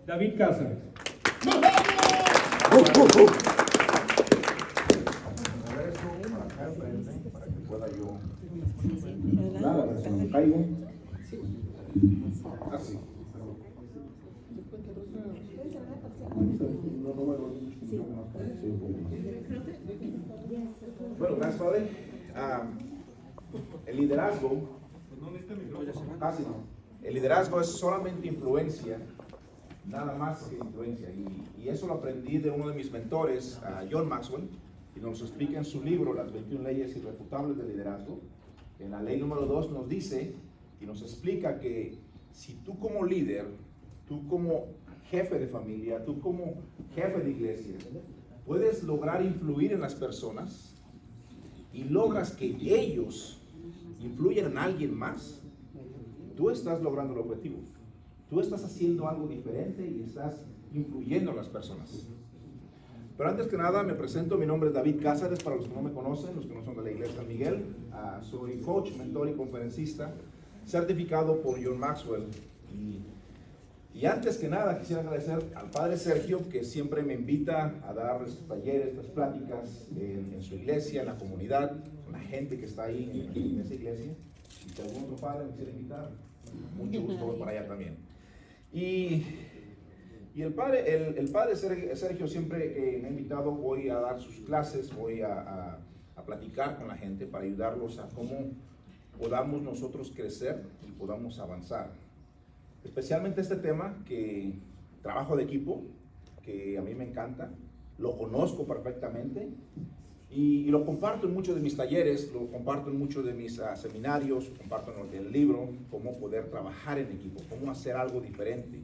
David Cáceres. Para que pueda yo. Nada, si me caigo. Así. Bueno, gracias, padre. El liderazgo, casi no. El liderazgo es solamente influencia, nada más que influencia. Y eso lo aprendí de uno de mis mentores, John Maxwell, y nos explica en su libro, Las 21 leyes irrefutables del liderazgo. En la ley número 2 nos dice y nos explica que si tú como líder, tú como jefe de familia, tú como jefe de iglesia, puedes lograr influir en las personas y logras que ellos influyan en alguien más, tú estás logrando el objetivo. Tú estás haciendo algo diferente y estás influyendo en las personas. Pero antes que nada me presento, mi nombre es David Cáceres, para los que no me conocen, los que no son de la iglesia San Miguel. Soy coach, mentor y conferencista, certificado por John Maxwell. Y antes que nada quisiera agradecer al padre Sergio, que siempre me invita a dar estos talleres, estas pláticas en su iglesia, en la comunidad, con la gente que está ahí en esa iglesia. Y si algún otro padre me quiere invitar, mucho gusto, voy para allá también. Y el padre Sergio siempre que me ha invitado, voy a dar sus clases, voy a platicar con la gente para ayudarlos a cómo podamos nosotros crecer y podamos avanzar. Especialmente este tema, que trabajo de equipo, que a mí me encanta, lo conozco perfectamente y lo comparto en muchos de mis talleres, lo comparto en muchos de mis seminarios, comparto en el libro, cómo poder trabajar en equipo, cómo hacer algo diferente,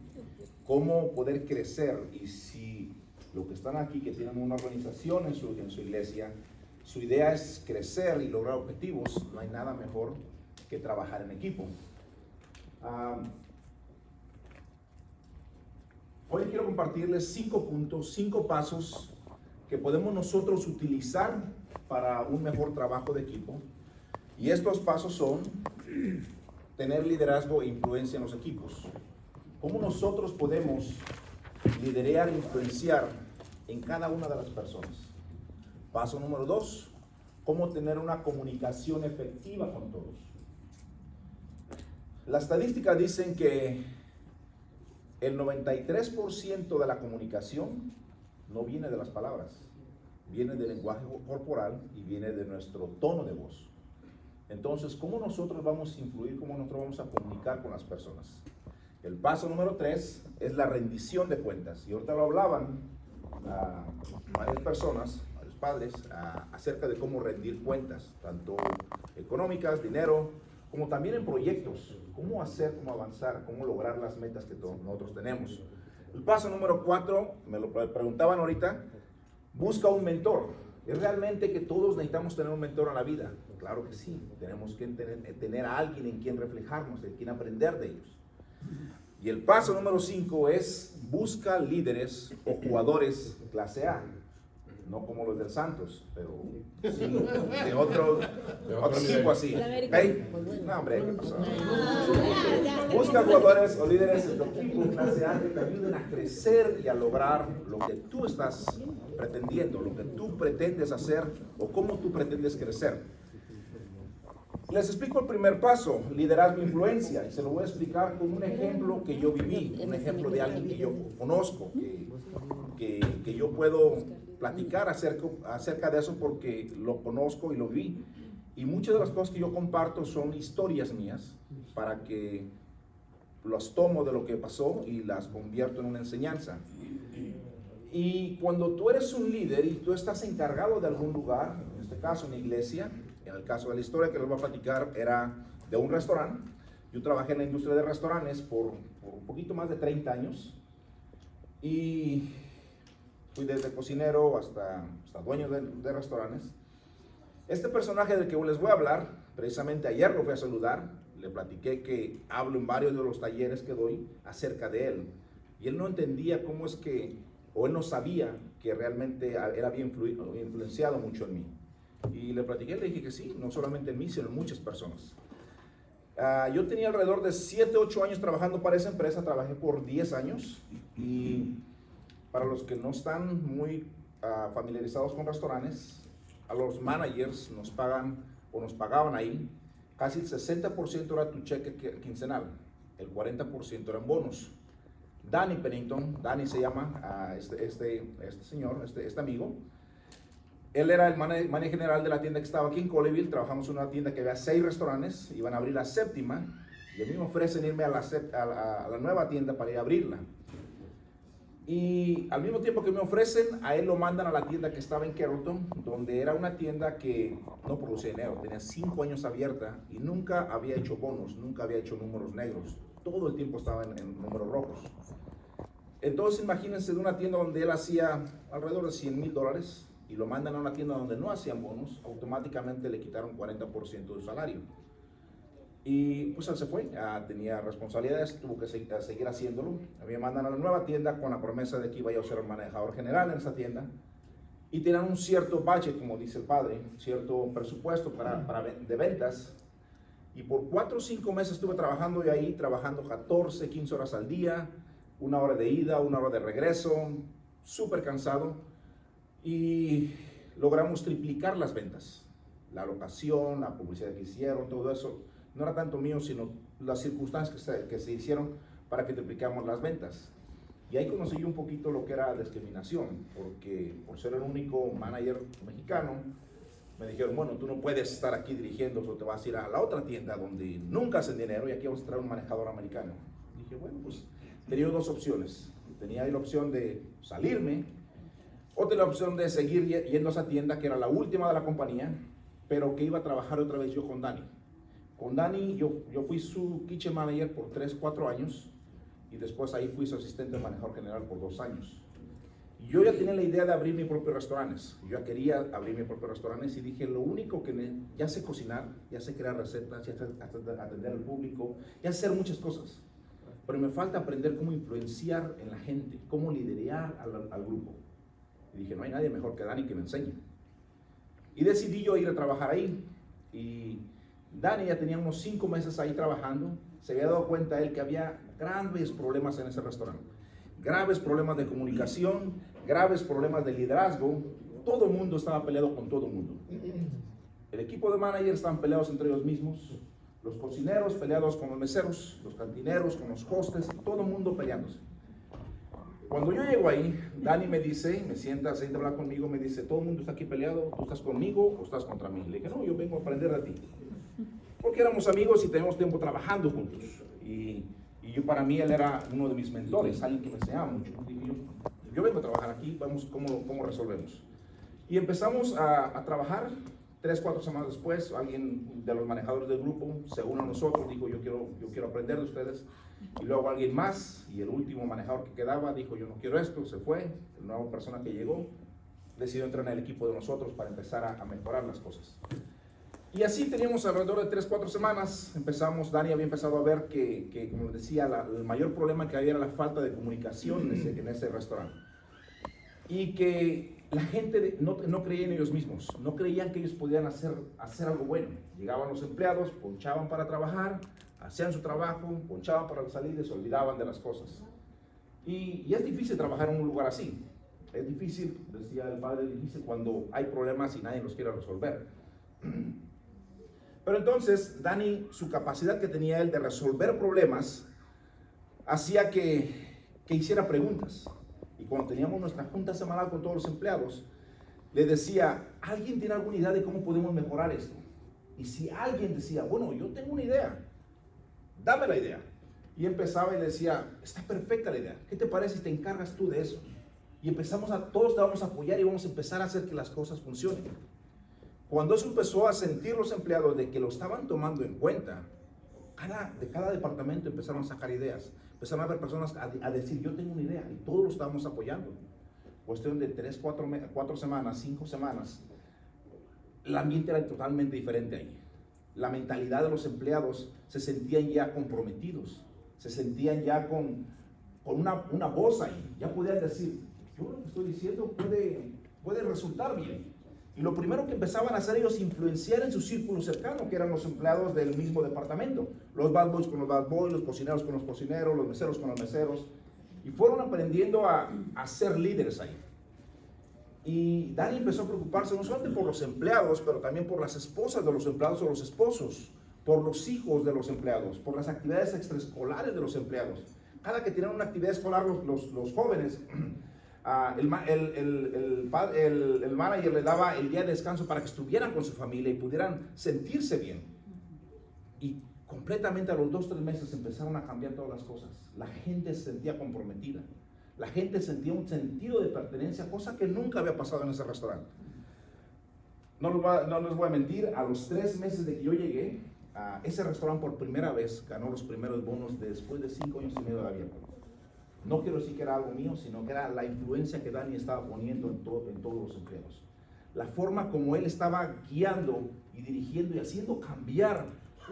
cómo poder crecer. Y si los que están aquí, que tienen una organización en su iglesia, su idea es crecer y lograr objetivos, no hay nada mejor que trabajar en equipo. Hoy quiero compartirles 5 puntos, 5 pasos que podemos nosotros utilizar para un mejor trabajo de equipo. Y estos pasos son tener liderazgo e influencia en los equipos. ¿Cómo nosotros podemos liderar e influenciar en cada una de las personas? Paso número 2, cómo tener una comunicación efectiva con todos. Las estadísticas dicen que el 93% de la comunicación no viene de las palabras, viene del lenguaje corporal y viene de nuestro tono de voz. Entonces, ¿cómo nosotros vamos a influir, cómo nosotros vamos a comunicar con las personas? El paso número 3 es la rendición de cuentas. Y ahorita lo hablaban varias personas, varios padres, acerca de cómo rendir cuentas, tanto económicas, dinero, como también en proyectos. Cómo hacer, cómo avanzar, cómo lograr las metas que nosotros tenemos. El paso número 4, me lo preguntaban ahorita, busca un mentor. ¿Es realmente que todos necesitamos tener un mentor en la vida? Claro que sí, tenemos que tener a alguien en quien reflejarnos, en quien aprender de ellos. Y el paso número 5 es busca líderes o jugadores clase A. No como los del Santos, pero sí, de otro equipo así. ¿Okay? No, hombre, ¿qué pasó? Busca jugadores o líderes de tu equipo clase A que te ayuden a crecer y a lograr lo que tú estás pretendiendo, lo que tú pretendes hacer o cómo tú pretendes crecer. Les explico el primer paso, liderazgo e influencia, y se lo voy a explicar con un ejemplo que yo viví, un ejemplo de alguien que yo conozco, que yo puedo platicar acerca de eso porque lo conozco y lo vi. Y muchas de las cosas que yo comparto son historias mías para que las tomo de lo que pasó y las convierto en una enseñanza. Y cuando tú eres un líder y tú estás encargado de algún lugar, en este caso una iglesia, en el caso de la historia que les voy a platicar era de un restaurante. Yo trabajé en la industria de restaurantes por un poquito más de 30 años y fui desde cocinero hasta dueño de restaurantes. Este personaje del que les voy a hablar, precisamente ayer lo fui a saludar, le platiqué que hablo en varios de los talleres que doy acerca de él. Y él no entendía cómo es que, o él no sabía que realmente él había influenciado mucho en mí. Y le platiqué, le dije que sí, no solamente en mí, sino en muchas personas. Yo tenía alrededor de 7, 8 años trabajando para esa empresa, trabajé por 10 años. Y para los que no están muy familiarizados con restaurantes, a los managers nos pagan o nos pagaban ahí, casi el 60% era tu cheque quincenal, el 40% eran bonos. Danny Pennington, Danny se llama este señor, este amigo. Él era el manager general de la tienda que estaba aquí en Colleyville. Trabajamos en una tienda que había 6 restaurantes, iban a abrir la 7ª, y a mí me ofrecen irme a la nueva tienda para ir a abrirla. Y al mismo tiempo que me ofrecen, a él lo mandan a la tienda que estaba en Carrollton, donde era una tienda que no producía dinero, tenía 5 años abierta y nunca había hecho bonos, nunca había hecho números negros, todo el tiempo estaba en números rojos. Entonces imagínense de una tienda donde él hacía alrededor de $100,000 y lo mandan a una tienda donde no hacían bonos, automáticamente le quitaron 40% de su salario. Y pues él se fue, tenía responsabilidades, tuvo que seguir haciéndolo. A mí me mandan a la nueva tienda con la promesa de que iba yo a ser el manejador general en esa tienda. Y tenían un cierto budget, como dice el padre, cierto presupuesto de ventas. Y por 4 o 5 meses estuve trabajando ahí, trabajando 14, 15 horas al día, 1 hora de ida, 1 hora de regreso, súper cansado. Y logramos triplicar las ventas. La locación, la publicidad que hicieron, todo eso. No era tanto mío, sino las circunstancias que se hicieron para que triplicamos las ventas. Y ahí conocí yo un poquito lo que era discriminación, porque por ser el único manager mexicano, me dijeron, bueno, tú no puedes estar aquí dirigiendo, o te vas a ir a la otra tienda donde nunca hacen dinero y aquí vamos a traer un manejador americano. Y dije, bueno, pues tenía 2 opciones. Tenía la opción de salirme, o tenía la opción de seguir yendo a esa tienda, que era la última de la compañía, pero que iba a trabajar otra vez yo con Danny. Con Danny, yo fui su kitchen manager por 3, 4 años y después ahí fui su asistente manejador general por 2 años. Y yo ya tenía la idea de abrir mis propios restaurantes. Yo ya quería abrir mis propios restaurantes y dije, lo único que ya sé cocinar, ya sé crear recetas, ya sé atender al público, ya sé hacer muchas cosas. Pero me falta aprender cómo influenciar en la gente, cómo liderar al grupo. Y dije, no hay nadie mejor que Danny que me enseñe. Y decidí yo ir a trabajar ahí. Y Danny ya tenía unos 5 meses ahí trabajando. Se había dado cuenta él que había graves problemas en ese restaurante. Graves problemas de comunicación, graves problemas de liderazgo. Todo el mundo estaba peleado con todo el mundo. El equipo de managers estaban peleados entre ellos mismos. Los cocineros peleados con los meseros, los cantineros con los hostes, todo el mundo peleándose. Cuando yo llego ahí, Danny me dice, me sienta a hablar conmigo, me dice, todo el mundo está aquí peleado, ¿tú estás conmigo o estás contra mí? Le dije, no, yo vengo a aprender de ti. Porque éramos amigos y teníamos tiempo trabajando juntos. Y yo, para mí, él era uno de mis mentores, alguien que me enseñaba mucho. Dije, yo vengo a trabajar aquí, vamos, ¿cómo resolvemos? Y empezamos a trabajar. 3, 4 semanas después, alguien de los manejadores del grupo se une a nosotros, dijo, yo quiero aprender de ustedes. Y luego alguien más, y el último manejador que quedaba, dijo, yo no quiero esto, se fue. La nueva persona que llegó decidió entrar en el equipo de nosotros para empezar a mejorar las cosas. Y así teníamos alrededor de 3, 4 semanas, Danny había empezado a ver que como les decía, el mayor problema que había era la falta de comunicación en ese restaurante. Y que la gente no creía en ellos mismos, no creían que ellos podían hacer algo bueno. Llegaban los empleados, ponchaban para trabajar, hacían su trabajo, ponchaban para salir y se olvidaban de las cosas. Y es difícil trabajar en un lugar así. Es difícil, decía el padre, es difícil cuando hay problemas y nadie los quiere resolver. Pero entonces, Danny, su capacidad que tenía él de resolver problemas, hacía que hiciera preguntas. Y cuando teníamos nuestra junta semanal con todos los empleados, le decía, ¿alguien tiene alguna idea de cómo podemos mejorar esto? Y si alguien decía, bueno, yo tengo una idea, dame la idea. Y empezaba y le decía, está perfecta la idea, ¿qué te parece si te encargas tú de eso? Y todos te vamos a apoyar y vamos a empezar a hacer que las cosas funcionen. Cuando eso empezó a sentir los empleados de que lo estaban tomando en cuenta, de cada departamento empezaron a sacar ideas. Empezaron a haber personas a decir, yo tengo una idea, y todos lo estábamos apoyando. Cuestión de 3, 4 semanas, 5 semanas, el ambiente era totalmente diferente ahí. La mentalidad de los empleados se sentían ya comprometidos, se sentían ya con una voz ahí. Ya podían decir, yo lo que estoy diciendo puede resultar bien. Y lo primero que empezaban a hacer ellos, influenciar en su círculo cercano, que eran los empleados del mismo departamento. Los bad boys con los bad boys, los cocineros con los cocineros, los meseros con los meseros. y fueron aprendiendo a ser líderes ahí. Y Dani empezó a preocuparse no solamente por los empleados, pero también por las esposas de los empleados o los esposos, por los hijos de los empleados, por las actividades extraescolares de los empleados. Cada que tenían una actividad escolar los jóvenes, el manager le daba el día de descanso para que estuvieran con su familia y pudieran sentirse bien. Y completamente a los 2-3 meses empezaron a cambiar todas las cosas. La gente se sentía comprometida. La gente sentía un sentido de pertenencia, cosa que nunca había pasado en ese restaurante. No les voy a mentir, a los 3 meses de que yo llegué, ese restaurante por primera vez ganó los primeros bonos después de 5 años y medio de abierto. No quiero decir que era algo mío, sino que era la influencia que Dani estaba poniendo en todos los empleados. La forma como él estaba guiando y dirigiendo y haciendo cambiar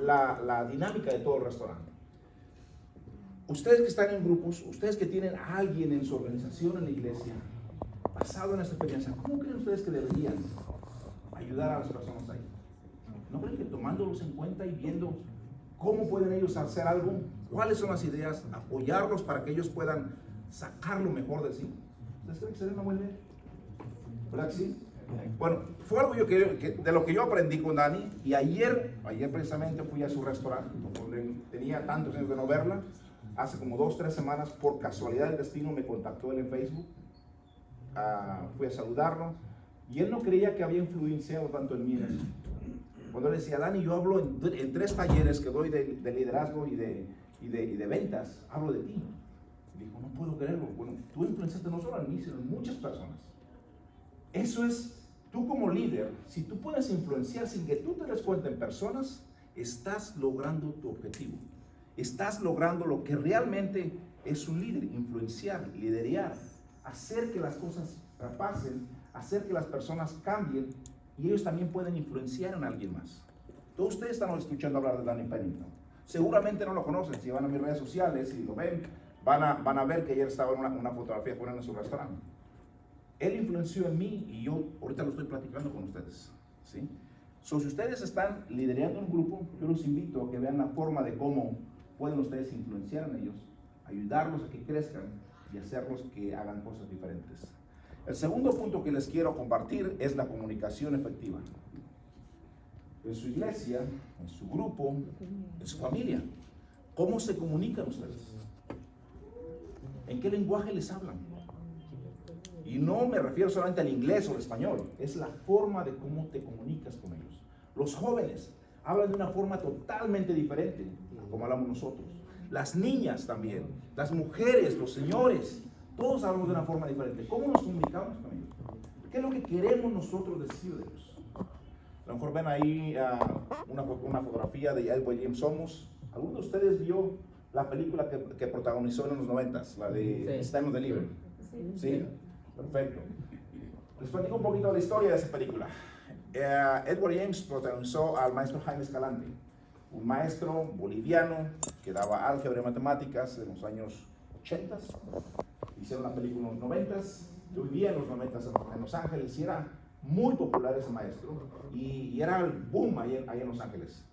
la dinámica de todo el restaurante. Ustedes que están en grupos, ustedes que tienen a alguien en su organización, en la iglesia, basado en esta experiencia, ¿cómo creen ustedes que deberían ayudar a las personas ahí? ¿No creen que tomándolos en cuenta y viendo cómo pueden ellos hacer algo, cuáles son las ideas, apoyarlos para que ellos puedan sacar lo mejor de sí? ¿Ustedes creen que sería una buena idea? ¿Verdad que sí? Bueno, fue algo de lo que yo aprendí con Dani, y ayer precisamente fui a su restaurante, donde tenía tantos años de no verla. Hace como 2-3 semanas, por casualidad del destino, me contactó él en Facebook. Fui a saludarlo, y él no creía que había influenciado tanto en mí en eso. Cuando le decía, Dani, yo hablo en 3 talleres que doy de liderazgo y de ventas, hablo de ti. Dijo, no puedo creerlo. Bueno, tú influenciaste no solo en mí, sino en muchas personas. Eso es, tú como líder, si tú puedes influenciar sin que tú te des cuenta en personas, estás logrando tu objetivo. Estás logrando lo que realmente es un líder: influenciar, liderear, hacer que las cosas pasen, hacer que las personas cambien, y ellos también pueden influenciar en alguien más. Todos ustedes están escuchando hablar de Danny Pennington. Seguramente no lo conocen. Si van a mis redes sociales y lo ven, van a ver que ayer estaba en una fotografía con él en su restaurante. Él influenció en mí y yo ahorita lo estoy platicando con ustedes, ¿sí? Si ustedes están liderando un grupo, yo los invito a que vean la forma de cómo pueden ustedes influenciar en ellos, ayudarlos a que crezcan y hacerlos que hagan cosas diferentes. El segundo punto que les quiero compartir es la comunicación efectiva. En su iglesia, en su grupo, en su familia, ¿cómo se comunican ustedes? ¿En qué lenguaje les hablan? Y no me refiero solamente al inglés o al español, es la forma de cómo te comunicas con ellos. Los jóvenes hablan de una forma totalmente diferente a como hablamos nosotros. Las niñas también, las mujeres, los señores, todos hablamos de una forma diferente. ¿Cómo nos comunicamos con ellos? ¿Qué es lo que queremos nosotros decir de ellos? A lo mejor ven ahí una fotografía de Edward James Olmos. ¿Alguno de ustedes vio la película que protagonizó en los 90s, la de Stand and Deliver? Sí, perfecto. Les platico un poquito de la historia de esa película. Edward James protagonizó al maestro Jaime Escalante, un maestro boliviano que daba álgebra y matemáticas en los años 80. Hicieron la película en los 90s. Yo vivía en los 90s en Los Ángeles y era muy popular ese maestro, y era el boom ahí en Los Ángeles,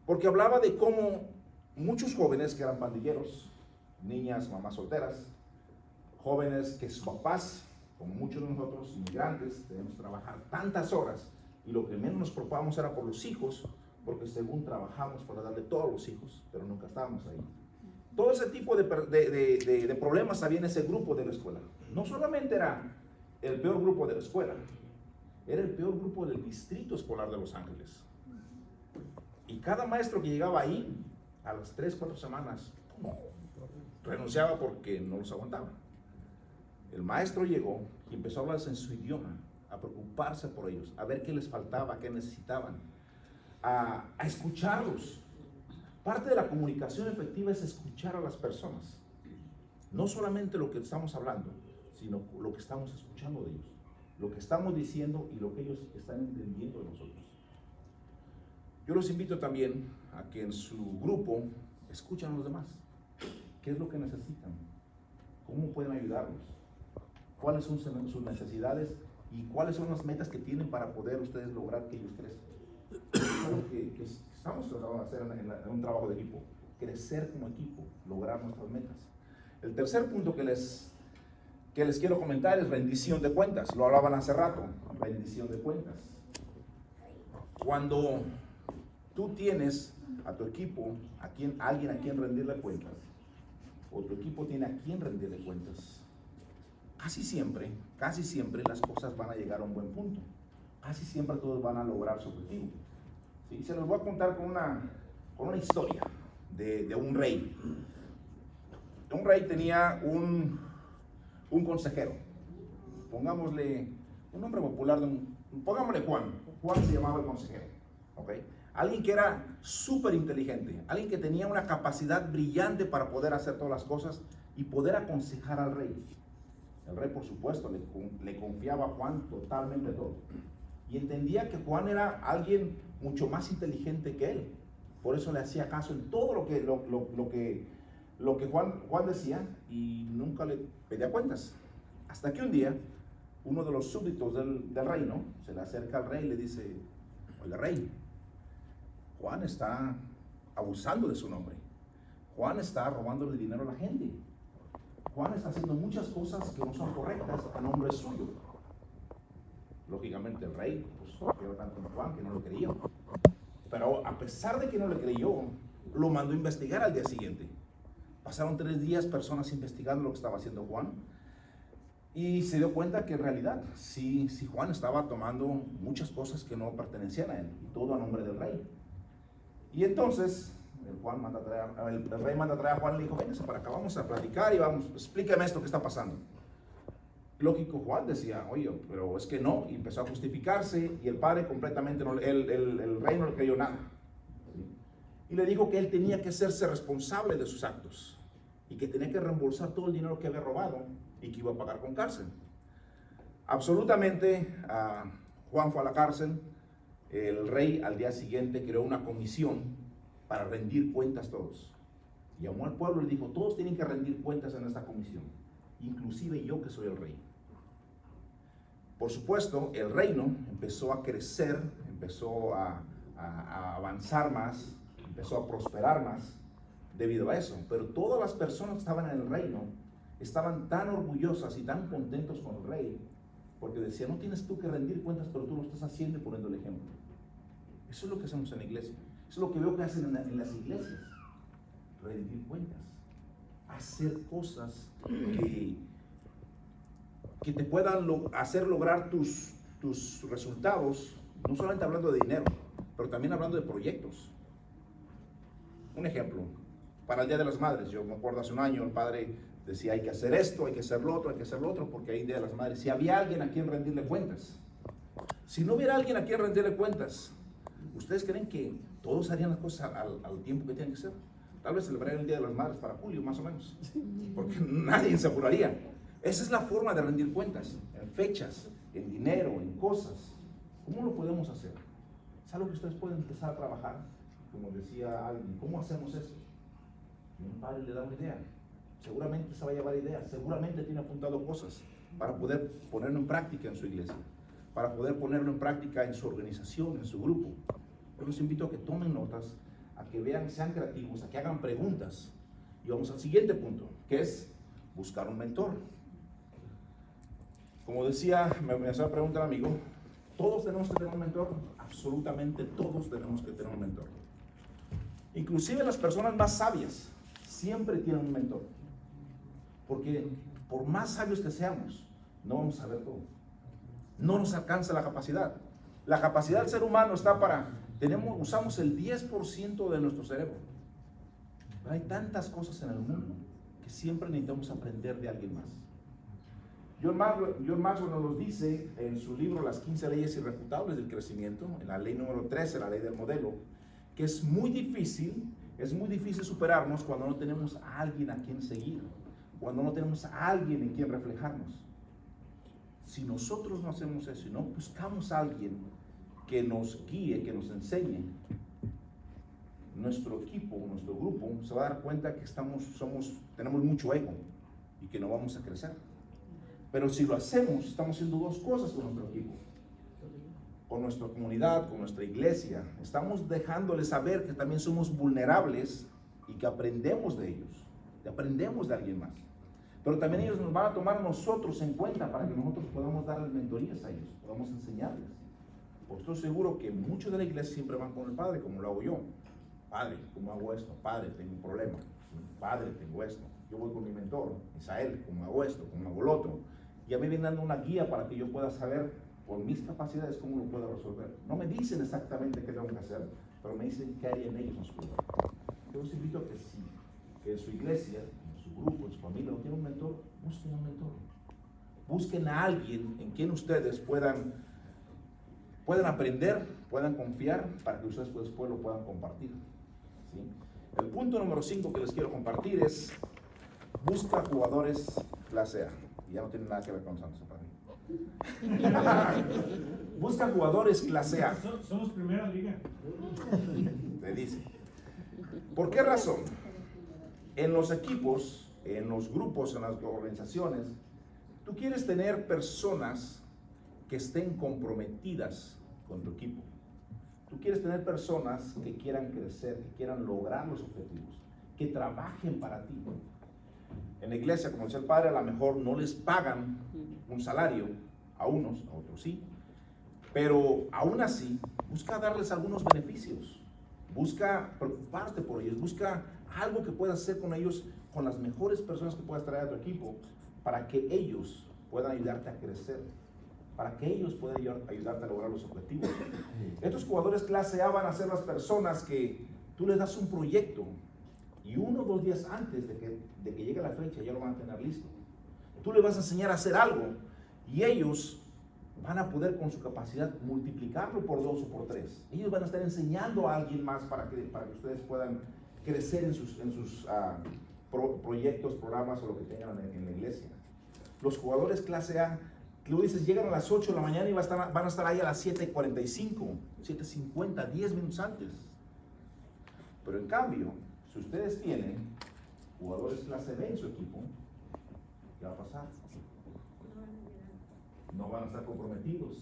porque hablaba de cómo muchos jóvenes que eran pandilleros, niñas, mamás solteras, jóvenes que sus papás, como muchos de nosotros, inmigrantes, debemos trabajar tantas horas, y lo que menos nos preocupábamos era por los hijos, porque según trabajamos para darle todo a los hijos, pero nunca estábamos ahí. Todo ese tipo de problemas había en ese grupo de la escuela. No solamente era el peor grupo de la escuela, era el peor grupo del distrito escolar de Los Ángeles. Y cada maestro que llegaba ahí, a las 3-4 semanas, renunciaba porque no los aguantaba. El maestro llegó y empezó a hablarles en su idioma, a preocuparse por ellos, a ver qué les faltaba, qué necesitaban, a escucharlos. Parte de la comunicación efectiva es escuchar a las personas. No solamente lo que estamos hablando, sino lo que estamos escuchando de ellos, lo que estamos diciendo y lo que ellos están entendiendo de nosotros. Yo los invito también a que en su grupo escuchen a los demás. ¿Qué es lo que necesitan? ¿Cómo pueden ayudarlos? ¿Cuáles son sus necesidades? ¿Y cuáles son las metas que tienen para poder ustedes lograr que ellos crezcan? Es algo que estamos tratando de hacer en un trabajo de equipo. Crecer como equipo, lograr nuestras metas. El tercer punto que les quiero comentar es rendición de cuentas. Lo hablaban hace rato, rendición de cuentas. Cuando tú tienes a tu equipo, alguien a quien rendirle cuentas, o tu equipo tiene a quien rendirle cuentas, casi siempre las cosas van a llegar a un buen punto. Casi siempre todos van a lograr su objetivo. ¿Sí? Se los voy a contar con una historia de un rey. Un rey tenía un consejero. Pongámosle un nombre popular, pongámosle Juan. Juan se llamaba el consejero. ¿Okay? Alguien que era súper inteligente, alguien que tenía una capacidad brillante para poder hacer todas las cosas y poder aconsejar al rey. El rey, por supuesto, le confiaba a Juan totalmente todo. Y entendía que Juan era alguien mucho más inteligente que él. Por eso le hacía caso en todo lo que Juan decía, y nunca le pedía cuentas. Hasta que un día, uno de los súbditos del reino se le acerca al rey y le dice: oiga, rey, Juan está abusando de su nombre. Juan está robando el dinero a la gente. Juan está haciendo muchas cosas que no son correctas a nombre suyo. Lógicamente el rey confiaba tanto en Juan que no lo creyó. Pero a pesar de que no le creyó, lo mandó a investigar al día siguiente. Pasaron 3 días personas investigando lo que estaba haciendo Juan, y se dio cuenta que en realidad sí Juan estaba tomando muchas cosas que no pertenecían a él, y todo a nombre del rey. Y entonces el rey manda a traer a Juan y le dijo: véngase para acá, vamos a platicar y explíqueme esto que está pasando. Lógico, Juan decía: oye, pero es que no, y empezó a justificarse, y el padre completamente, el rey no le creyó nada. ¿Sí? Y le dijo que él tenía que hacerse responsable de sus actos, y que tenía que reembolsar todo el dinero que había robado, y que iba a pagar con cárcel. Absolutamente, Juan fue a la cárcel. El rey al día siguiente creó una comisión para rendir cuentas todos. Llamó al pueblo y le dijo: todos tienen que rendir cuentas en esta comisión, inclusive yo que soy el rey. Por supuesto, el reino empezó a crecer, empezó a avanzar más, empezó a prosperar más debido a eso. Pero todas las personas que estaban en el reino estaban tan orgullosas y tan contentos con el rey, porque decían: no tienes tú que rendir cuentas, pero tú lo estás haciendo y poniendo el ejemplo. Eso es lo que hacemos en la iglesia. Eso es lo que veo que hacen en las iglesias. Rendir cuentas. Hacer cosas que te puedan hacer lograr tus resultados, no solamente hablando de dinero, pero también hablando de proyectos. Un ejemplo, para el Día de las Madres, yo me acuerdo hace un año el padre decía: hay que hacer esto, hay que hacer lo otro, hay que hacer lo otro, porque hay Día de las Madres. Si había alguien a quien rendirle cuentas, si no hubiera alguien a quien rendirle cuentas, ¿ustedes creen que todos harían las cosas al tiempo que tienen que ser? Tal vez celebrarían el Día de las Madres para julio, más o menos, porque nadie se apuraría. Esa es la forma de rendir cuentas, en fechas, en dinero, en cosas. ¿Cómo lo podemos hacer? Es algo que ustedes pueden empezar a trabajar. Como decía alguien: ¿cómo hacemos eso? Y un padre le da una idea. Seguramente se va a llevar ideas, seguramente tiene apuntado cosas para poder ponerlo en práctica en su iglesia, para poder ponerlo en práctica en su organización, en su grupo. Yo los invito a que tomen notas, a que vean, sean creativos, a que hagan preguntas. Y vamos al siguiente punto, que es buscar un mentor. Como decía, me hacía preguntar al amigo: ¿todos tenemos que tener un mentor? Absolutamente todos tenemos que tener un mentor. Inclusive las personas más sabias siempre tienen un mentor. Porque por más sabios que seamos, no vamos a saber todo. No nos alcanza la capacidad. La capacidad del ser humano está usamos el 10% de nuestro cerebro. Pero hay tantas cosas en el mundo que siempre necesitamos aprender de alguien más. John Maxwell nos dice en su libro Las 15 leyes irrefutables del crecimiento, en la ley número 13, la ley del modelo, que es muy difícil superarnos cuando no tenemos a alguien a quien seguir, cuando no tenemos a alguien en quien reflejarnos. Si nosotros no hacemos eso y no buscamos a alguien que nos guíe, que nos enseñe, nuestro equipo, nuestro grupo se va a dar cuenta que tenemos mucho ego y que no vamos a crecer. Pero si lo hacemos, estamos haciendo 2 cosas con nuestro equipo, con nuestra comunidad, con nuestra iglesia. Estamos dejándoles saber que también somos vulnerables y que aprendemos de ellos, que aprendemos de alguien más. Pero también ellos nos van a tomar a nosotros en cuenta para que nosotros podamos darles mentorías a ellos, podamos enseñarles. Porque estoy seguro que muchos de la iglesia siempre van con el padre, como lo hago yo. Padre, ¿cómo hago esto? Padre, tengo un problema. Padre, tengo esto. Yo voy con mi mentor, Isael, ¿cómo hago esto? ¿Cómo hago lo otro? Y a mí viene dando una guía para que yo pueda saber, por mis capacidades, cómo lo puedo resolver. No me dicen exactamente qué tengo que hacer, pero me dicen qué hay en ellos en su vida. Yo los invito a que sí, que en su iglesia, en su grupo, en su familia, no tiene un mentor, busquen un mentor. Busquen a alguien en quien ustedes puedan aprender, puedan confiar, para que ustedes después lo puedan compartir. ¿Sí? El punto número 5 que les quiero compartir es: busca jugadores clase A. Y ya no tiene nada que ver con Santos para mí. Busca jugadores clase A. Somos primera liga. Te dice. ¿Por qué razón? En los equipos, en los grupos, en las organizaciones, tú quieres tener personas que estén comprometidas con tu equipo. Tú quieres tener personas que quieran crecer, que quieran lograr los objetivos, que trabajen para ti. En la iglesia, como decía el padre, a lo mejor no les pagan un salario, a unos, a otros sí, pero aún así, busca darles algunos beneficios, busca preocuparte por ellos, busca algo que puedas hacer con ellos, con las mejores personas que puedas traer a tu equipo, para que ellos puedan ayudarte a crecer, para que ellos puedan ayudarte a lograr los objetivos. Estos jugadores clase A van a ser las personas que tú les das un proyecto y 1 o 2 días antes de que llegue la fecha ya lo van a tener listo. Tú les vas a enseñar a hacer algo y ellos van a poder, con su capacidad, multiplicarlo por 2 o por 3. Ellos van a estar enseñando a alguien más para que ustedes puedan crecer en sus proyectos, programas o lo que tengan en la iglesia. Los jugadores clase A, tú dices, llegan a las 8 de la mañana y van a estar ahí a las 7:45, 7:50, 10 minutos antes. Pero en cambio, si ustedes tienen jugadores clase B en su equipo, ¿qué va a pasar? No van a estar comprometidos,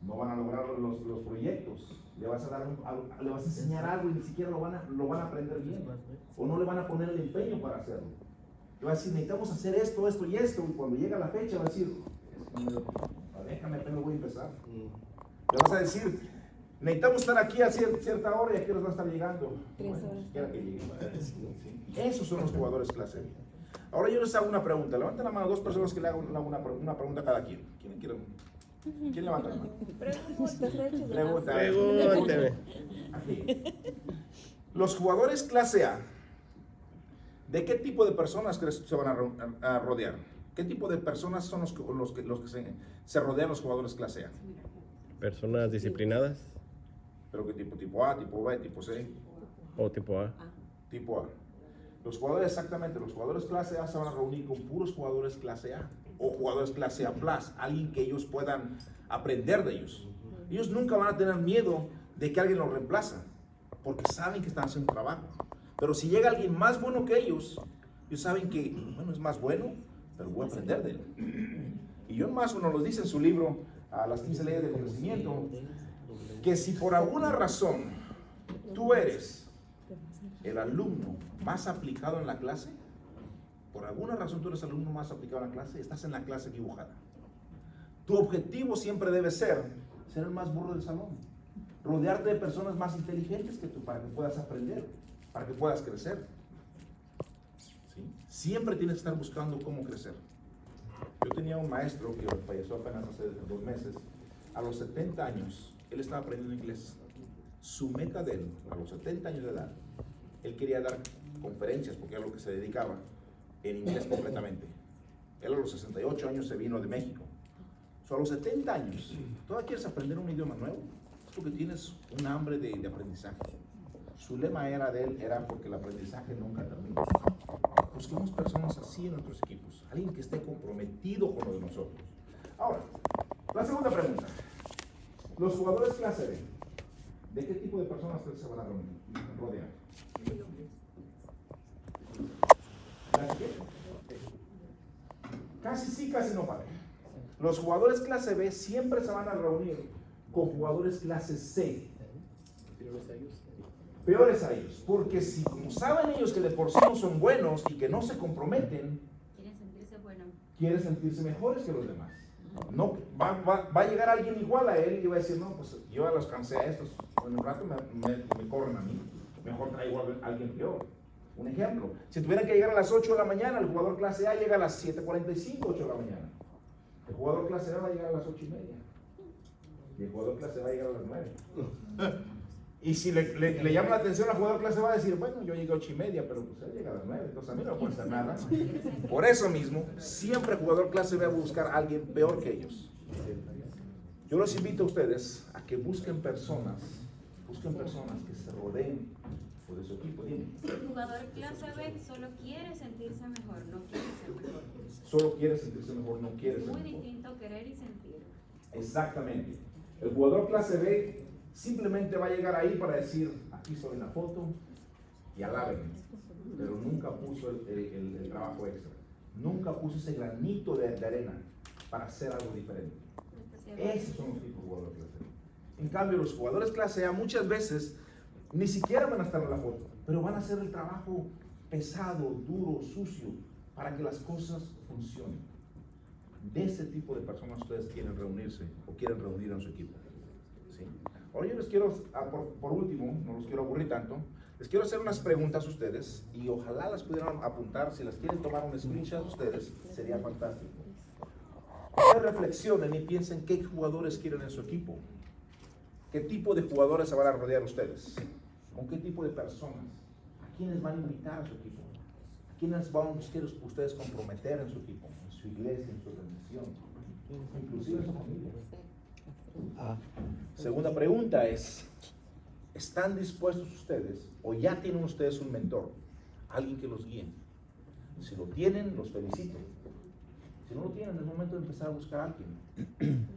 no van a lograr los proyectos. Le vas a enseñar algo y ni siquiera lo van a aprender bien, o no le van a poner el empeño para hacerlo. Le vas a decir, necesitamos hacer esto, esto y esto, y cuando llega la fecha va a decir, déjame, apenas voy a empezar. Le vas a decir, necesitamos estar aquí a cierta hora y aquí nos van a estar llegando. 3 horas. Quiera que llegue. Esos son los jugadores clase B. Ahora yo les hago una pregunta. Levanten la mano 2 personas que le hagan una pregunta a cada quien. ¿Quién levanta la mano? Pregúnteme. Aquí. Los jugadores clase A, ¿de qué tipo de personas crees que se van a rodear? ¿Qué tipo de personas son los que se rodean los jugadores clase A? Personas disciplinadas ¿Pero qué tipo? ¿Tipo A, tipo B, tipo C? o tipo A. Tipo A. Los jugadores clase A se van a reunir con puros jugadores clase A o jugadores clase A+, alguien que ellos puedan aprender de ellos. Ellos nunca van a tener miedo de que alguien los reemplaza, porque saben que están haciendo un trabajo. Pero si llega alguien más bueno que ellos saben que, bueno, es más bueno, pero voy a aprender de él. Y John Maxwell nos lo dice en su libro, Las 15 leyes del conocimiento, que si por alguna razón tú eres el alumno más aplicado en la clase, por alguna razón tú eres el alumno más aplicado en la clase, estás en la clase equivocada. Tu objetivo siempre debe ser el más burro del salón, rodearte de personas más inteligentes que tú para que puedas aprender, para que puedas crecer. ¿Sí? Siempre tienes que estar buscando cómo crecer. Yo tenía un maestro que falleció apenas hace 2 meses. A los 70 años, él estaba aprendiendo inglés. Su meta de él, a los 70 años de edad, él quería dar conferencias, porque era lo que se dedicaba, en inglés completamente. Él a los 68 años se vino de México. A los 70 años, ¿todavía quieres aprender un idioma nuevo? Es porque tienes un hambre de aprendizaje. Su lema de él era porque el aprendizaje nunca termina. Busquemos personas así en nuestros equipos, alguien que esté comprometido con lo de nosotros. Ahora, la segunda pregunta. Los jugadores clase B, ¿de qué tipo de personas se van a rodear? ¿Las qué? Casi sí, casi no, padre. Los jugadores clase B siempre se van a reunir con jugadores clase C. Peores a ellos, porque si como saben ellos que de por sí no son buenos y que no se comprometen, quiere sentirse mejores que los demás. No, va a llegar alguien igual a él y va a decir, no, pues yo ya los cansé a estos, en un rato me corren a mí, mejor traigo a alguien peor. Un ejemplo, si tuvieran que llegar a las 8 de la mañana, el jugador clase A llega a las 7:45, 8 de la mañana. El jugador clase A va a llegar a las 8:30. Y el jugador clase A va a llegar a las 9. Y si le llama la atención al jugador clase A, va a decir, bueno, yo llegué a 8:30, pero pues él llega a las 9, entonces a mí no me puede hacer nada. Por eso mismo, siempre el jugador clase B va a buscar a alguien peor que ellos. Yo los invito a ustedes a que busquen personas que se rodeen de su equipo. Dime. El jugador clase B solo quiere sentirse mejor, no quiere ser mejor. Solo quiere sentirse mejor, no quiere ser mejor. Muy distinto querer y sentir. Exactamente. El jugador clase B simplemente va a llegar ahí para decir, aquí estoy en la foto y alábenme. Pero nunca puso el trabajo extra. Nunca puso ese granito de arena para hacer algo diferente. Esos son los tipos de jugadores clase B. En cambio, los jugadores clase A muchas veces ni siquiera van a estar en la foto, pero van a hacer el trabajo pesado, duro, sucio, para que las cosas funcionen. De ese tipo de personas ustedes quieren reunirse o quieren reunir en su equipo. ¿Sí? Ahora yo les quiero, por último, no los quiero aburrir tanto, les quiero hacer unas preguntas a ustedes y ojalá las pudieran apuntar. Si las quieren tomar un screenshot ustedes, sería fantástico. Ustedes reflexionen y piensen qué jugadores quieren en su equipo. ¿Qué tipo de jugadores se van a rodear ustedes? ¿Con qué tipo de personas? ¿A quiénes van a invitar a su equipo? ¿A quiénes van a ustedes comprometer en su equipo? En su iglesia, en su organización, inclusive en su familia. Segunda pregunta es, ¿están dispuestos ustedes o ya tienen ustedes un mentor? Alguien que los guíe. Si lo tienen, los felicito. Si no lo tienen, es momento de empezar a buscar a alguien.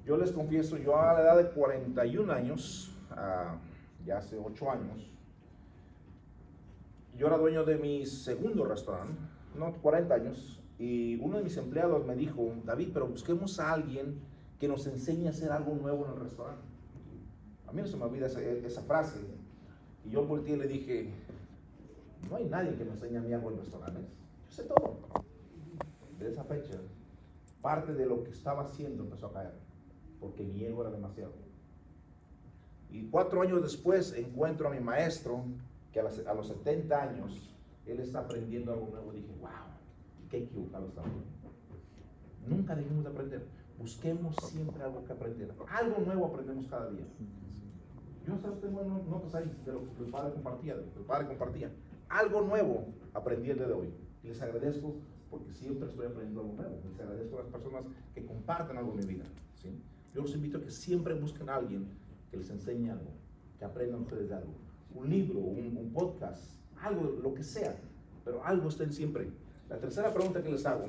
Yo les confieso, yo a la edad de 41 años, ya hace 8 años, yo era dueño de mi segundo restaurante, no 40 años, y uno de mis empleados me dijo, David, pero busquemos a alguien que nos enseñe a hacer algo nuevo en el restaurante. A mí no se me olvida esa frase, y yo volteé y le dije, no hay nadie que me enseñe a mí algo en restaurantes, yo sé todo. De esa fecha, parte de lo que estaba haciendo empezó a caer, porque mi ego era demasiado. Y 4 años después encuentro a mi maestro, que a los 70 años, él está aprendiendo algo nuevo. Y dije, wow, qué equivocado estaba. Nunca dejemos de aprender. Busquemos siempre algo que aprender. Algo nuevo aprendemos cada día. Yo no sé, tengo notas ahí de lo que el padre compartía. Algo nuevo aprendí el día de hoy. Y les agradezco porque siempre estoy aprendiendo algo nuevo. Les agradezco a las personas que comparten algo en mi vida. ¿Sí? Yo los invito a que siempre busquen a alguien que les enseñe algo, que aprendan ustedes de algo. Un libro, un podcast, algo, lo que sea, pero algo estén siempre. La tercera pregunta que les hago,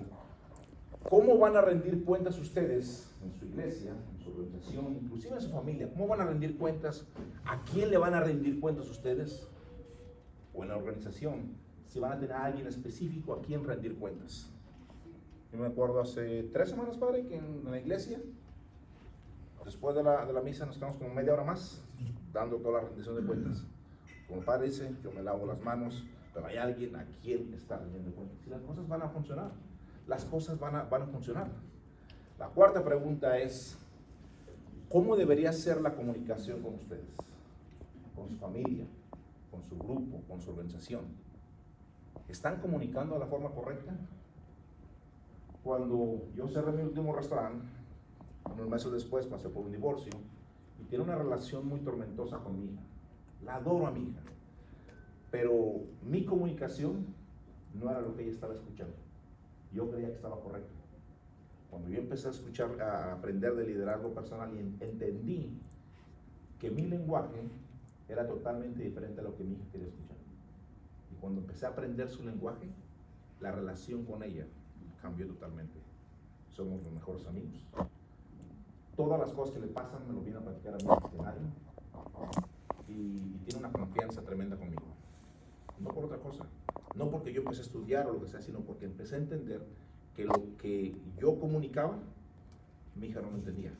¿cómo van a rendir cuentas ustedes en su iglesia, en su organización, inclusive en su familia? ¿Cómo van a rendir cuentas? ¿A quién le van a rendir cuentas ustedes? O en la organización, si van a tener a alguien específico a quien rendir cuentas. Yo me acuerdo hace 3 semanas, padre, que en la iglesia, después de la misa nos quedamos como media hora más, dando toda la rendición de cuentas. Como el padre dice, yo me lavo las manos, pero hay alguien a quien está rendiendo cuentas. Y las cosas van a funcionar. Las cosas van a funcionar. La cuarta pregunta es, ¿cómo debería ser la comunicación con ustedes? Con su familia, con su grupo, con su organización. ¿Están comunicando de la forma correcta? Cuando yo cerré mi último restaurante, unos meses después pasé por un divorcio y tiene una relación muy tormentosa con mi hija. La adoro a mi hija, pero mi comunicación no era lo que ella estaba escuchando. Yo creía que estaba correcto. Cuando yo empecé a escuchar, a aprender de liderazgo personal y entendí que mi lenguaje era totalmente diferente a lo que mi hija quería escuchar. Y cuando empecé a aprender su lenguaje, la relación con ella cambió totalmente. Somos los mejores amigos. Todas las cosas que le pasan me lo viene a platicar a mí en el escenario y tiene una confianza tremenda conmigo. No por otra cosa, no porque yo empecé a estudiar o lo que sea, sino porque empecé a entender que lo que yo comunicaba, mi hija no lo entendía.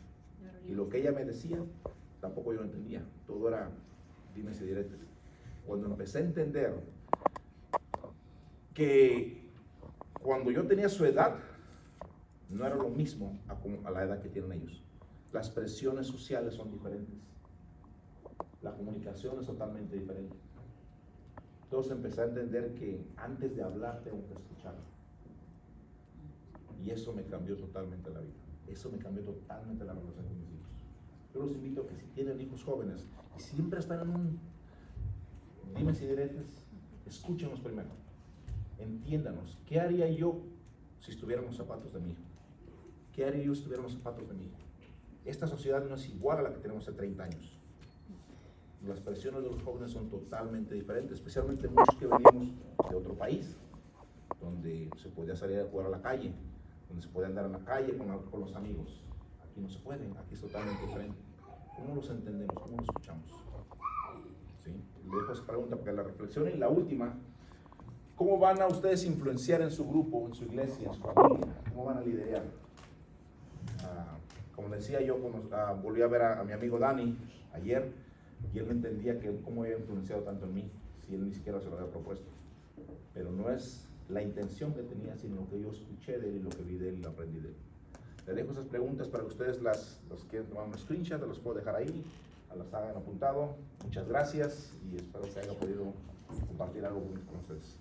Y lo que ella me decía, tampoco yo lo entendía. Todo era dimes y diretes. Cuando empecé a entender que cuando yo tenía su edad, no era lo mismo a la edad que tienen ellos. Las presiones sociales son diferentes. La comunicación es totalmente diferente. Entonces empecé a entender que antes de hablar tengo que escuchar. Y eso me cambió totalmente la vida. Eso me cambió totalmente la relación con mis hijos. Yo los invito a que si tienen hijos jóvenes y siempre están en un dimes y diretes, escúchenos primero. Entiéndanos. ¿Qué haría yo si estuviera en los zapatos de mi hijo? ¿Qué haría yo si estuviera en los zapatos de mi hijo? Esta sociedad no es igual a la que tenemos hace 30 años. Las presiones de los jóvenes son totalmente diferentes, especialmente muchos que venimos de otro país, donde se podía salir a jugar a la calle, donde se podía andar en la calle con los amigos. Aquí no se puede, aquí es totalmente diferente. ¿Cómo los entendemos? ¿Cómo los escuchamos? ¿Sí? Le dejo esa pregunta para que la reflexionen. Y la última, ¿cómo van a ustedes influenciar en su grupo, en su iglesia, en su familia? ¿Cómo van a liderar? Como decía yo, volví a ver a mi amigo Dani ayer, y él no entendía que cómo había influenciado tanto en mí, si él ni siquiera se lo había propuesto. Pero no es la intención que tenía, sino lo que yo escuché de él y lo que vi de él y lo aprendí de él. Les dejo esas preguntas para que ustedes los quieran tomar un screenshot, los puedo dejar ahí, las hagan apuntado. Muchas gracias y espero que haya podido compartir algo con ustedes.